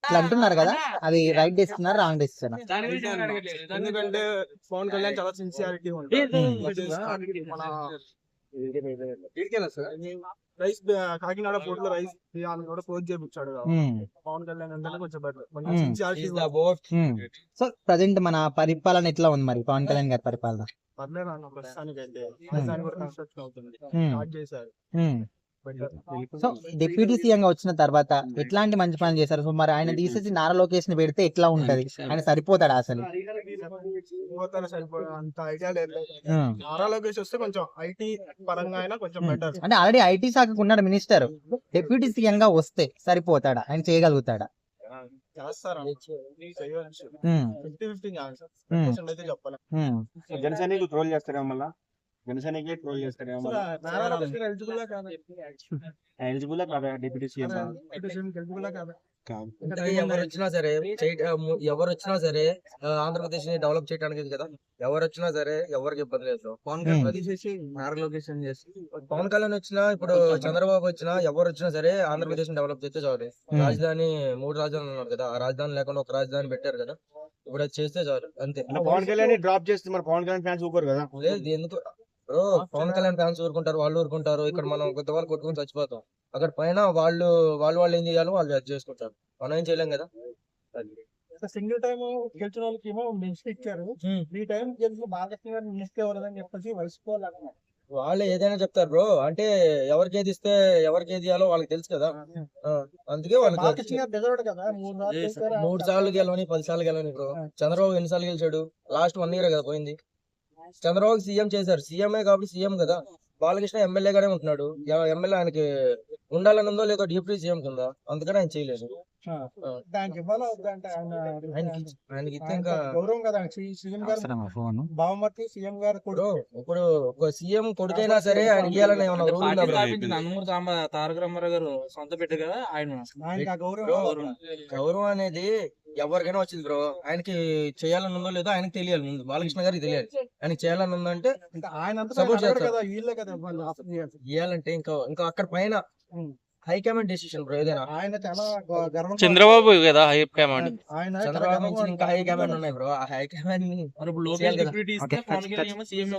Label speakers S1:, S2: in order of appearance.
S1: ఇట్లా అంటున్నారు కదా, అది రైట్ ఇస్తున్నారు, రాంగ్ ఇస్తున్నారు.
S2: ఎందుకంటే పవన్ కళ్యాణ్ చాలా సిన్సియారిటీ ఉంటుంది. మన రైస్ కాకినాడ పోర్ట్ లో రైస్ కూడా క్లోజ్ చేయించాడు పవన్ కళ్యాణ్ అంటే కొంచెం బెటర్ సిన్సియారిటీ.
S1: సో ప్రజెంట్ మన పరిపాలన ఎట్లా ఉంది మరి, పవన్ కళ్యాణ్ గారి పరిపాలన?
S2: పర్లేదు అన్న, ప్రస్తుతానికి అయితే రాజధాని కూడా కన్స్ట్రక్షన్ అవుతుంది, స్టార్ట్ చేశారు.
S1: సో డిప్యూటీ సీఎం గా వచ్చిన తర్వాత ఎట్లాంటి మంచి పనులు చేశారు? సో మరి ఆయన తీసేసి నారా లోకేష్ ని పెడితే ఎట్లా ఉంటది? ఆయన సరిపోతాడా అసలు?
S2: అంత ఐడియా లేదు. నారా లోకేష్ వస్తే కొంచెం ఐటీ పరంగా అయినా కొంచెం బెటర్.
S1: అంటే ఆల్రెడీ ఐటీ శాఖకు ఉన్నాడు మినిస్టర్, డిప్యూటీ సీఎం గా వస్తే సరిపోతాడా? ఆయన చేయగలుగుతాడా?
S2: జనసేనకి ట్రోల్ చేస్తారేమో, మళ్ళీ జనసేనకి ట్రోల్ చేస్తారేమో. ఎలిజిబుల్ కాదా డిప్యూటీ సీఎం?
S3: ఎవరు వచ్చినా సరే ఆంధ్రప్రదేశ్ ని డెవలప్ చేయడానికి కదా, ఎవరు వచ్చినా సరే ఎవరికి ఇబ్బంది లేదు. పవన్ కళ్యాణ్ వచ్చినా, ఇప్పుడు చంద్రబాబు వచ్చినా, ఎవరు వచ్చినా సరే ఆంధ్రప్రదేశ్ ని డెవలప్ చేస్తే చాలు. రాజధాని 3 రాజధానులు ఉన్నారు కదా, ఆ రాజధాని లేకుండా ఒక రాజధాని పెట్టారు కదా, ఇప్పుడు అది చేస్తే చాలు అంతే.
S2: పవన్ కళ్యాణ్ డ్రాప్ చేస్తే మరి పవన్ కళ్యాణ్ ఫ్యాన్స్ ఊరుకోరు కదా.
S3: లేదు ఎందుకు బ్రో, పవన్ కళ్యాణ్ ఫ్యాన్స్ ఊరుకుంటారు, వాళ్ళు ఊరుకుంటారు. ఇక్కడ మనం కొత్త వాళ్ళు కొట్టుకుని చచ్చిపోతాం. అక్కడ పైన వాళ్ళు ఏం చేయాలో వాళ్ళు అది చేసుకుంటారు, మనం ఏం చేయలేం కదా.
S2: సింగిల్ టైం గెలిచిన వాళ్ళకి ఏమో మినిస్టర్ ఇచ్చారు, ఈ టైం గెలిచిన బాలకృష్ణ గారు మినిస్టర్ ఎవరని చెప్పేసి వలసిపోవాలి.
S3: వాళ్ళే ఏదైనా చెప్తారు బ్రో, అంటే ఎవరికి ఏది ఇస్తే ఎవరికి ఏది ఇవ్వాలో వాళ్ళకి తెలుసు కదా. అందుకే వాళ్ళకి 3 సార్లు గెలవని 10 సార్లు గెలవని బ్రో. చంద్రబాబు ఎన్నిసార్లు గెలిచాడు? లాస్ట్ 1 year కదా పోయింది. చంద్రబాబు సీఎం చేశారు, సీఎంఏ కాబట్టి సీఎం కదా. బాలకృష్ణ ఎమ్మెల్యే గానే ఉంటున్నాడు, ఎమ్మెల్యే ఆయనకి ఉండాలని ఉందో లేదో డిప్యూటీ సీఎం కింద, అందుకని ఆయన చేయలేదు. ఆయనకి ఇస్తే ఇంకా
S2: గౌరవం కదా సీఎం గారు, బావమతి సీఎం గారు.
S3: ఇప్పుడు ఒక సీఎం కొడుకైనా సరే ఆయన ఇవ్వాలని ఏమన్నా రూల్ ఉందా బ్రో?
S4: నందమూరి తారక రామారావు గారు సొంత బిడ్డ కదా, ఆయన
S3: గౌరవం అనేది ఎవరికైనా వచ్చింది బ్రో. ఆయనకి చేయాలని ఉందో లేదో ఆయనకి తెలియాలి ముందు, బాలకృష్ణ గారికి తెలియాలి. ఆయనకి చేయాలని ఉందంటే
S2: ఆయన
S3: సపోర్ట్ చేస్తారు.
S2: ఇవ్వాలంటే
S3: ఇంకా అక్కడ పైన హైకమాండ్ డెసిషన్ బ్రో ఏదైనా.
S2: ఆయన చాలా గర్వం.
S4: చంద్రబాబు కదా హైకమాండ్,
S3: చంద్రబాబు నుంచి ఇంకా హైకమాండ్ ఉన్నాయి బ్రో. ఆ హైకమాండ్ ని
S4: లోకేష్ డిప్యూటీ ఇస్తే పవన్ కళ్యాణ్ సీఎం